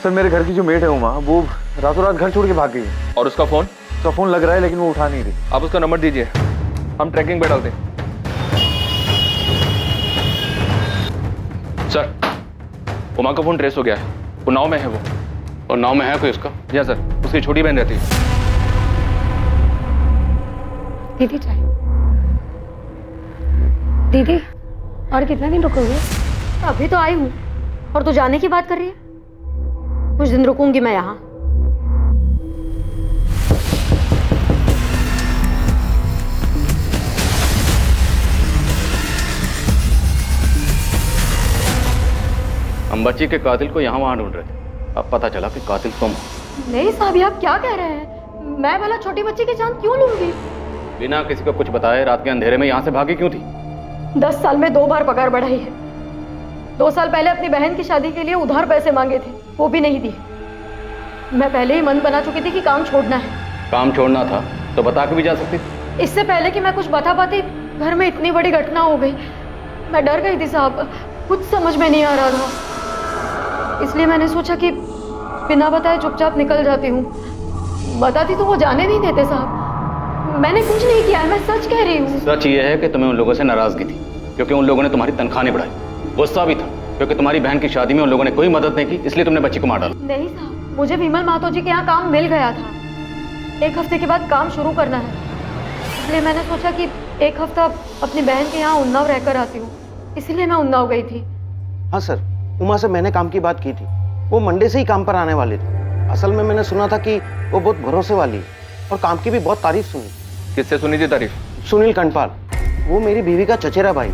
सर मेरे घर की जो मेड है उमा, वो रातों रात घर छोड़ के भाग गई है। और उसका फोन? उसका फोन लग रहा है लेकिन वो उठा नहीं रही। आप उसका नंबर दीजिए, हम ट्रैकिंग पे डालते हैं। सर उमा का फोन ट्रेस हो गया है, उन्नाव में है वो। और नाव में है कोई उसका? या सर, उसकी छोटी बहन रहती है। दीदी चाय। दीदी और कितना दिन रुकोगे? अभी तो आई हूँ और तू जाने की बात कर रही है? कुछ दिन रुकूंगी मैं यहाँ। हम बच्ची के कातिल को यहाँ वहाँ ढूंढ रहे थे, अब पता चला कि कातिल तुम हो। नहीं साहब, ये आप क्या कह रहे हैं? मैं भला छोटी बच्ची की जान क्यों लूंगी? बिना किसी को कुछ बताए रात के अंधेरे में यहाँ से भागी क्यों थी? 10 साल में 2 बार पगार बढ़ाई है। 2 साल पहले अपनी बहन की शादी के लिए उधार पैसे मांगे थे, वो भी नहीं दिए। मैं पहले ही मन बना चुकी थी कि काम छोड़ना है। काम छोड़ना था तो बता के भी जा सकती थी। इससे पहले कि मैं कुछ बता पाती, घर में इतनी बड़ी घटना हो गई। मैं डर गई थी साहब, कुछ समझ में नहीं आ रहा था। इसलिए मैंने सोचा कि बिना बताए चुपचाप निकल जाती हूँ। बताती तो वो जाने नहीं देते साहब। मैंने कुछ नहीं किया, मैं सच कह रही हूँ। सच ये है कि तुम्हें उन लोगों से नाराजगी थी क्योंकि उन लोगों ने तुम्हारी तनख्वाह नहीं बढ़ाई। गुस्सा भी था क्योंकि तुम्हारी बहन की शादी में उन लोगों ने कोई मदद नहीं की, इसलिए तुमने बच्ची को मार डाला। नहीं साहब, मुझे विमल महतो जी के यहाँ काम मिल गया था। 1 हफ्ते के बाद काम शुरू करना है, इसलिए मैंने सोचा कि 1 हफ्ता अपनी बहन के यहाँ उन्नाव रहकर आती हूँ, इसलिए मैं उन्नाव गई थी। हाँ सर, उमा से मैंने काम की बात की थी। वो मंडे से ही काम पर आने वाले थे। असल में मैंने सुना था कि वो बहुत भरोसे वाली है और काम की भी बहुत तारीफ सुनी। किससे सुनी थी तारीफ? सुनील कंडपाल, वो मेरी बीवी का चचेरा भाई।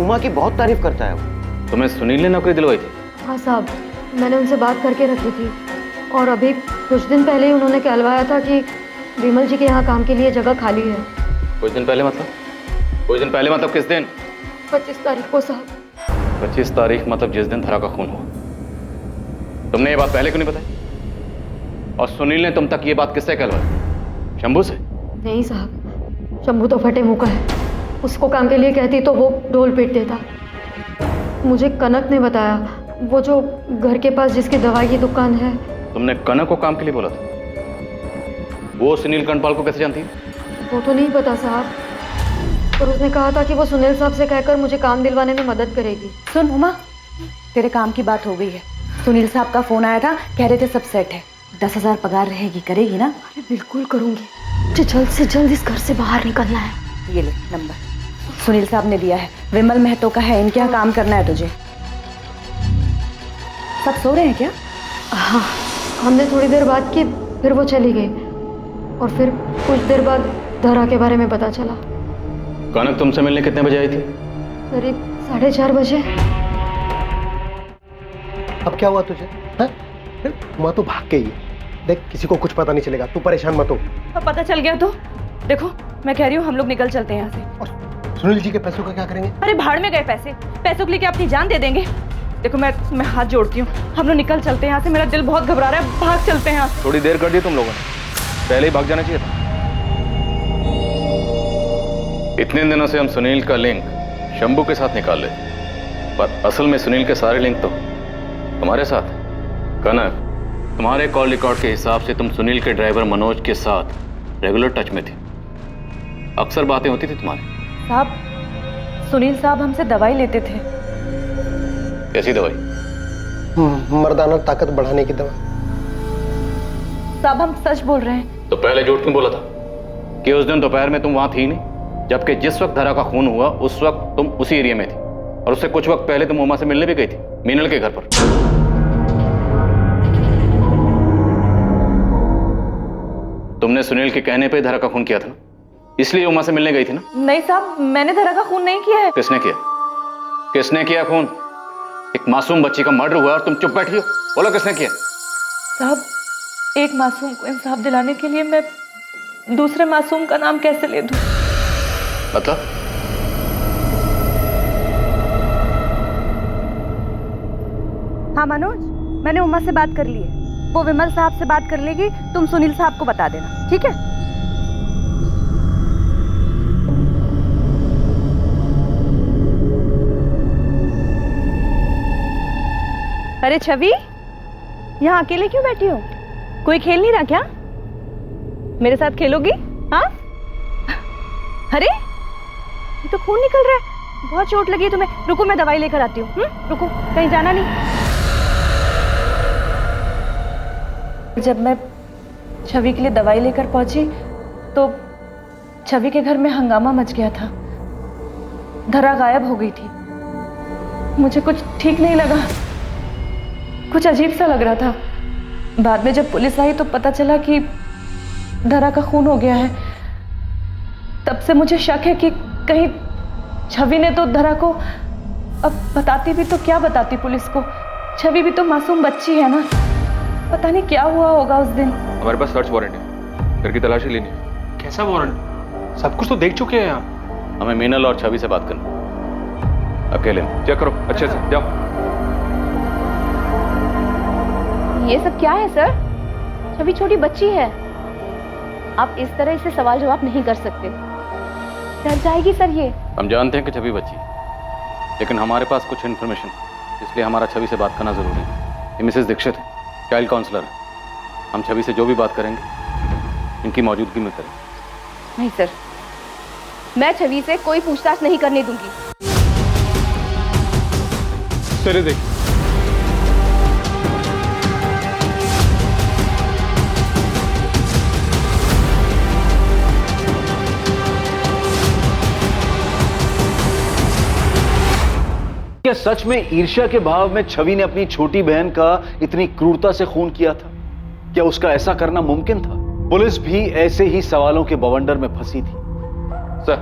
उमा की बहुत तारीफ करता है वो। तुम्हें सुनील ने नौकरी दिलवाई थी? हाँ साहब, मैंने उनसे बात करके रखी थी और अभी कुछ दिन पहले ही उन्होंने कहलवाया था कि विमल जी के यहाँ काम के लिए जगह खाली है। कुछ दिन पहले मतलब? कुछ दिन पहले मतलब किस दिन? 25 तारीख को साहब। 25 तारीख मतलब जिस दिन धरा का खून हुआ। तुमने ये बात पहले क्यों नहीं बताई? और सुनील ने तुम तक ये बात किससे कहलवाई? शंभू से? नहीं साहब, शंभू तो फटे मुंह का है। उसको काम के लिए कहती तो वो ढोल पीट देता। मुझे कनक ने बताया, वो जो घर के पास जिसकी दवाई की दुकान है। तुमने कनक को काम के लिए बोला था? वो सुनील कंडपाल को कैसे जानती है? वो तो नहीं पता साहब, पर उसने कहा था कि वो सुनील साहब से कहकर मुझे काम दिलवाने में मदद करेगी। सुन उमा, तेरे काम की बात हो गई है। सुनील साहब का फोन आया था, कह रहे थे सब सेट है। 10,000 पगार रहेगी, करेगी ना? अरे बिल्कुल करूंगी। मुझे जल्द से जल्द इस घर से बाहर निकलना है। ये ले नंबर, सुनील साहब ने दिया है, विमल महतो का है, इनके यहाँ काम करना है तुझे। सब सो रहे हैं क्या? हाँ, हमने थोड़ी देर बात की, फिर वो चली गई और फिर कुछ देर बाद धरा के बारे में पता चला। कनक तुमसे मिलने कितने बजे आई थी? करीब 4:30 बजे। अब क्या हुआ तुझे? उमा तो भाग गई है। देख, किसी को कुछ पता नहीं चलेगा, तू परेशान मत हो। अब पता चल गया तो देखो, मैं कह रही हूँ हम लोग निकल चलते हैं यहाँ से। और सुनील जी के पैसों का क्या करेंगे? अरे भाड़ में गए पैसे, पैसों के लिए क्या अपनी जान दे देंगे? देखो मैं हाथ जोड़ती हूँ, हम लोग निकल चलते हैं यहाँ से। मेरा दिल बहुत घबरा रहा है, भाग चलते हैं यहाँ से। थोड़ी देर कर दी तुम लोगों ने, पहले ही भाग जाना चाहिए था। इतने दिनों से हम सुनील का लिंक शंभू के साथ निकाल लेते, पर असल में सुनील के सारे लिंक तो तुम्हारे साथ। कनक, तुम्हारे कॉल रिकॉर्ड के हिसाब से तुम सुनील के ड्राइवर मनोज के साथ रेगुलर टच में थे, अक्सर बातें होती थी तुम्हारी। साहब, सुनील साहब हमसे दवाई लेते थे। कैसी दवाई? मर्दाना ताकत बढ़ाने की दवा। साहब हम सच बोल रहे हैं। तो पहले झूठ क्यों बोला था कि उस दिन दोपहर में तुम वहां थी नहीं, जबकि जिस वक्त धरा का खून हुआ उस वक्त तुम उसी एरिया में थी और उससे कुछ वक्त पहले तुम उमा से मिलने भी गई थी मीनल के घर पर। तुमने सुनील के कहने पे धरा का खून किया था ना, इसलिए उमा से मिलने गई थी ना? नहीं साहब, मैंने धरा का खून नहीं किया है। किसने किया? किसने किया खून? एक मासूम बच्ची का मर्डर हुआ और तुम चुप बैठी हो। बोलो किसने किया? साहब, एक मासूम को इंसाफ दिलाने के लिए मैं दूसरे मासूम का नाम कैसे ले दूं? मतलब? हाँ मनोज, मैंने उमा से बात कर ली है। वो विमल साहब से बात कर लेगी, तुम सुनील साहब को बता देना, ठीक है? अरे छवि, यहाँ अकेले क्यों बैठी हो? कोई खेल नहीं रहा क्या? मेरे साथ खेलोगी? हाँ? अरे ये तो खून निकल रहा है, बहुत चोट लगी है तुम्हें। रुको, मैं दवाई लेकर आती हूँ। रुको, कहीं जाना नहीं। जब मैं छवि के लिए दवाई लेकर पहुंची तो छवि के घर में हंगामा मच गया था। धरा गायब हो गई थी। मुझे कुछ ठीक नहीं लगा, कुछ अजीब सा लग रहा था। बाद में जब पुलिस आई तो पता चला कि धरा का खून हो गया है। तब से मुझे शक है कि कहीं छवि ने तो धरा को, अब बताती भी तो क्या बताती पुलिस को? छवि भी तो मासूम बच्ची है ना, पता नहीं क्या हुआ होगा उस दिन। हमारे पास सर्च वारंट है, घर की तलाशी लेनी है। कैसा वारंट? सब कुछ तो देख चुके हैं आप। हमें मीनल और छवि से बात करनी, अकेले में। चेक करो अच्छे से, जाओ। ये सब क्या है सर? छवि छोटी बच्ची है, आप इस तरह इसे सवाल जवाब नहीं कर सकते, डर जाएगी सर ये। हम जानते हैं कि छवि बच्ची, लेकिन हमारे पास कुछ इन्फॉर्मेशन, इसलिए हमारा छवि से बात करना जरूरी है। ये मिसेस दीक्षित है, चाइल्ड काउंसलर है। हम छवि से जो भी बात करेंगे इनकी मौजूदगी में करें। नहीं सर, मैं छवि से कोई पूछताछ नहीं करने दूंगी। तेरे देख, क्या सच में ईर्ष्या के भाव में छवि ने अपनी छोटी बहन का इतनी क्रूरता से खून किया था? क्या उसका ऐसा करना मुमकिन था? पुलिस भी ऐसे ही सवालों के बवंडर में फंसी थी। सर,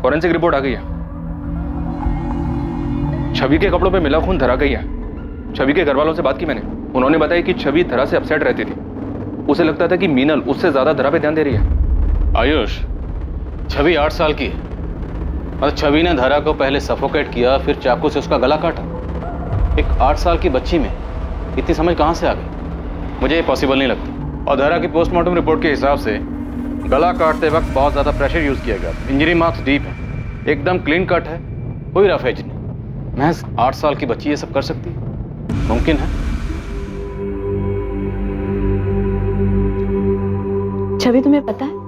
फॉरेंसिक रिपोर्ट आ गई है। छवि के कपड़ों पे मिला खून धरा का ही है। छवि के घर वालों से बात की मैंने, उन्होंने बताया कि छवि धरा से अपसेट रहती थी। उसे लगता था कि मीनल उससे ज्यादा धरा पे ध्यान दे रही है। आयुष, छवि 8 साल की है और छवि ने धरा को पहले सफोकेट किया, फिर चाकू से उसका गला काटा। एक 8 साल की बच्ची में इतनी समझ कहां से आ गई? मुझे ये पॉसिबल नहीं लगता। और धरा की पोस्टमार्टम रिपोर्ट के हिसाब से गला काटते वक्त बहुत ज्यादा प्रेशर यूज किया गया। इंजरी मार्क्स डीप है, एकदम क्लीन कट है, कोई रफ एज नहीं। महज 8 साल की बच्ची ये सब कर सकती है? मुमकिन है? छवि, तुम्हें पता है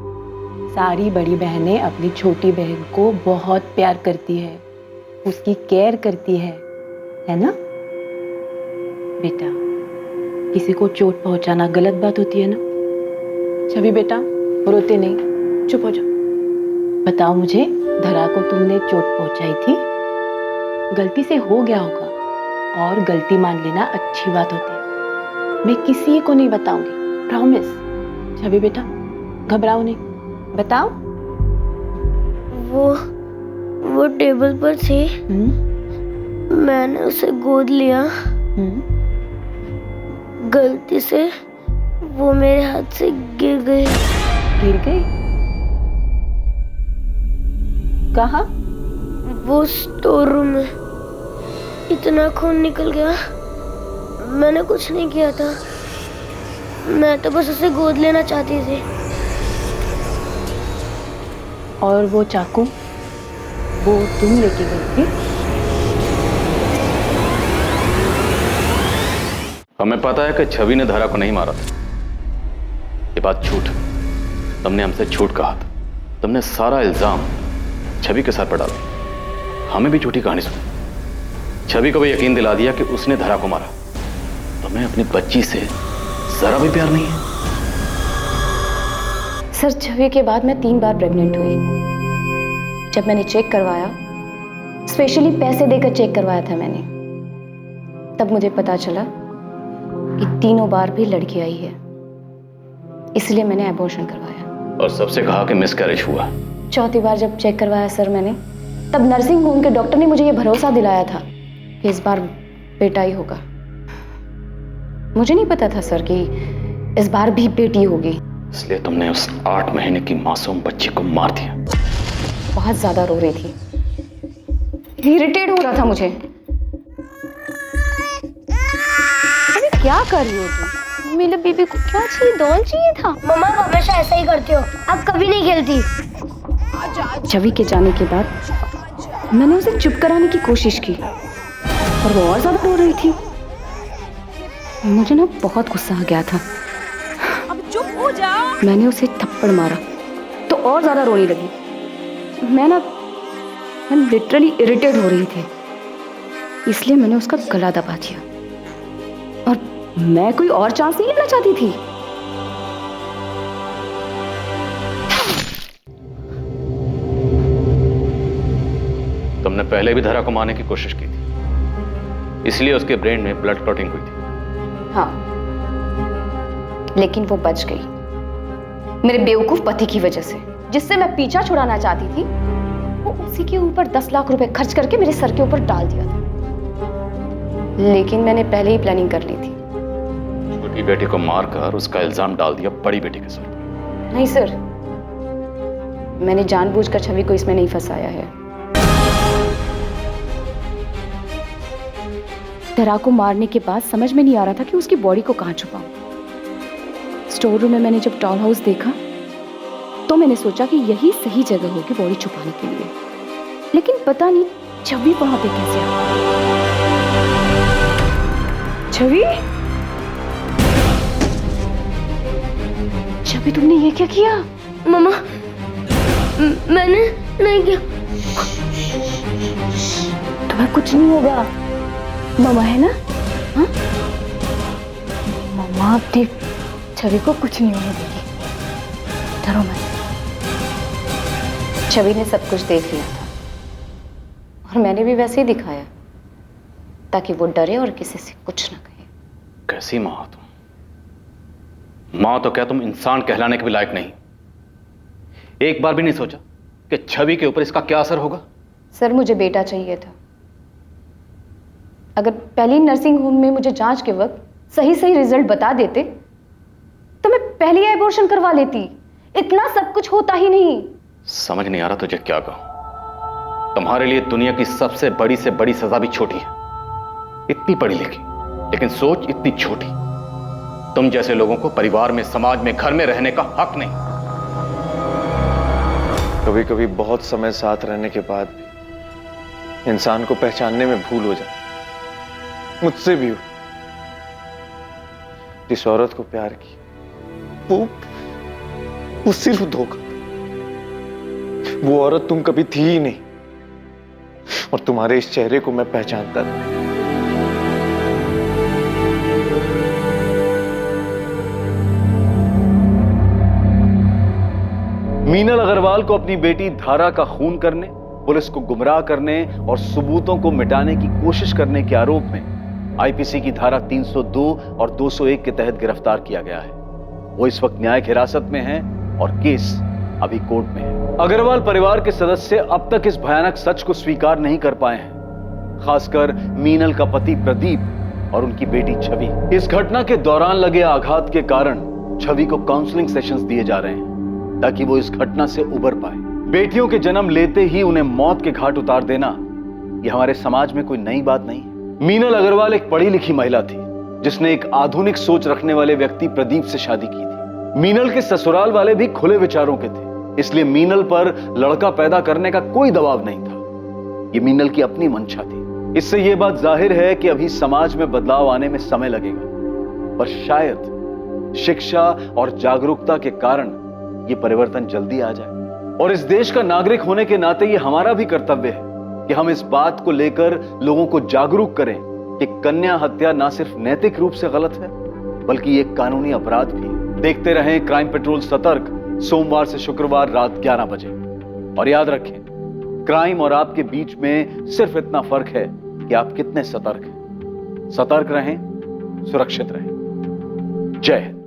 सारी बड़ी बहनें अपनी छोटी बहन को बहुत प्यार करती है, उसकी केयर करती है ना बेटा? किसी को चोट पहुंचाना गलत बात होती है ना? छवि बेटा, रोते नहीं, चुप हो जाओ। बताओ मुझे, धरा को तुमने चोट पहुंचाई थी? गलती से हो गया होगा और गलती मान लेना अच्छी बात होती है। मैं किसी को नहीं बताऊंगी, प्रॉमिस। छवि बेटा, घबराओ नहीं, बताओ। वो टेबल पर थी, मैंने उसे गोद लिया, गलती से वो मेरे हाथ से गिर गई। गिर गई? कहाँ? वो स्टोर रूम में। इतना खून निकल गया, मैंने कुछ नहीं किया था, मैं तो बस उसे गोद लेना चाहती थी। और वो चाकू, वो तुम लेके गई थी? हमें पता है कि छवि ने धरा को नहीं मारा था। ये बात झूठ है। तुमने हमसे झूठ कहा था। तुमने सारा इल्जाम छवि के सर पर डाला। हमें भी झूठी कहानी सुनी। छवि को भी यकीन दिला दिया कि उसने धरा को मारा। तुम्हें अपनी बच्ची से जरा भी प्यार नहीं है? सर, छवि के बाद मैं 3 बार प्रेग्नेंट हुई। जब मैंने चेक करवाया, स्पेशली पैसे देकर चेक करवाया था मैंने, तब मुझे पता चला कि तीनों बार भी लड़की आई है। इसलिए मैंने एबॉर्शन करवाया। और सबसे कहा कि मिसकैरेज हुआ। चौथी बार जब चेक करवाया सर मैंने, तब नर्सिंग होम के डॉक्टर ने मुझे ये भरोसा दिलाया था कि इस बार बेटा ही होगा। मुझे नहीं पता था सर कि इस बार भी बेटी होगी। इसलिए तुमने उस 8 महीने की मासूम बच्ची को मार दिया। बहुत ज्यादा रो रही थी, इरिटेट हो रहा था मुझे। अरे क्या कर रही हो तुम? मेरे बेबी को क्या चाहिए? डॉल चाहिए था। मम्मा आप हमेशा ऐसा ही करती हो, आप कभी नहीं खेलती। छवि के जाने के बाद मैंने उसे चुप कराने की कोशिश की और वो और ज्यादा रो रही थी। मुझे ना बहुत गुस्सा आ गया था। अब चुप हो जा। मैंने उसे थप्पड़ मारा तो और ज्यादा रोने लगी। मैं लिटरली इरिटेट हो रही थी, इसलिए मैंने उसका गला दबा दिया। और मैं कोई और चांस नहीं लेना चाहती थी। तुमने पहले भी धरा को मारने की कोशिश की थी, इसलिए उसके ब्रेन में ब्लड क्लॉटिंग हुई थी। हाँ, लेकिन वो बच गई मेरे बेवकूफ पति की वजह से, जिससे मैं पीछा छुड़ाना चाहती थी। वो उसी के ऊपर 10 लाख रुपए खर्च करके मेरे सर के ऊपर डाल दिया था, लेकिन मैंने पहले ही प्लानिंग कर ली थी। छोटी बेटी को मारकर उसका इल्जाम डाल दिया बड़ी बेटी के सर पर। नहीं सर, मैंने जानबूझकर छवि को इसमें नहीं फंसाया है। धरा को मारने के बाद समझ में नहीं आ रहा था कि उसकी बॉडी को कहां छुपाऊं। स्टोर रूम में मैंने जब डॉल हाउस देखा तो मैंने सोचा कि यही सही जगह होगी बॉडी छुपाने के लिए, लेकिन पता नहीं छवि वहां पे कैसे आ गई। छवि, छवि तुमने ये क्या किया? मम्मा मैंने नहीं किया। तुम्हें कुछ नहीं होगा, मामा है ना? हाँ, मामा अपनी छवि को कुछ नहीं होने देगी, डरो मत। छवि ने सब कुछ देख लिया था और मैंने भी वैसे ही दिखाया ताकि वो डरे और किसी से कुछ ना कहे। कैसी माँ हो तुम? माँ तो क्या तुम इंसान कहलाने के भी लायक नहीं। एक बार भी नहीं सोचा कि छवि के ऊपर इसका क्या असर होगा? सर, मुझे बेटा चाहिए था। अगर पहली नर्सिंग होम में मुझे जांच के वक्त सही सही रिजल्ट बता देते तो मैं पहले ही एबॉर्शन करवा लेती। इतना सब कुछ होता ही नहीं। समझ नहीं आ रहा तुझे क्या कहूं। तुम्हारे लिए दुनिया की सबसे बड़ी से बड़ी सजा भी छोटी है। इतनी पढ़ी लिखी लेकिन सोच इतनी छोटी। तुम जैसे लोगों को परिवार में, समाज में, घर में रहने का हक नहीं। कभी कभी बहुत समय साथ रहने के बाद भी इंसान को पहचानने में भूल हो जाती। मुझसे भी हो। जिस औरत को प्यार की वो सिर्फ धोखा था। वो औरत तुम कभी थी ही नहीं और तुम्हारे इस चेहरे को मैं पहचानता था। मीनल अग्रवाल को अपनी बेटी धारा का खून करने, पुलिस को गुमराह करने और सबूतों को मिटाने की कोशिश करने के आरोप में आईपीसी की धारा 302 और 201 के तहत गिरफ्तार किया गया है। वो इस वक्त न्यायिक हिरासत में है और केस अभी कोर्ट में है। अग्रवाल परिवार के सदस्य अब तक इस भयानक सच को स्वीकार नहीं कर पाए हैं, खासकर मीनल का पति प्रदीप और उनकी बेटी छवि। इस घटना के दौरान लगे आघात के कारण छवि को काउंसलिंग सेशंस दिए जा रहे हैं ताकि वो इस घटना से उबर पाए। बेटियों के जन्म लेते ही उन्हें मौत के घाट उतार देना यह हमारे समाज में कोई नई बात नहीं है। मीनल अग्रवाल एक पढ़ी लिखी महिला थी जिसने एक आधुनिक सोच रखने वाले व्यक्ति प्रदीप से शादी की थी। मीनल के ससुराल वाले भी खुले विचारों के थे, इसलिए मीनल पर लड़का पैदा करने का कोई दबाव नहीं था। ये मीनल की अपनी मंशा थी। इससे यह बात जाहिर है कि अभी समाज में बदलाव आने में समय लगेगा, पर शायद शिक्षा और जागरूकता के कारण यह परिवर्तन जल्दी आ जाए। और इस देश का नागरिक होने के नाते यह हमारा भी कर्तव्य है कि हम इस बात को लेकर लोगों को जागरूक करें कि कन्या हत्या ना सिर्फ नैतिक रूप से गलत है बल्कि एक कानूनी अपराध भी है। देखते रहें क्राइम पेट्रोल सतर्क, सोमवार से शुक्रवार रात 11 बजे। और याद रखें, क्राइम और आपके बीच में सिर्फ इतना फर्क है कि आप कितने सतर्क हैं। सतर्क रहें, सुरक्षित रहें। जय हिंद।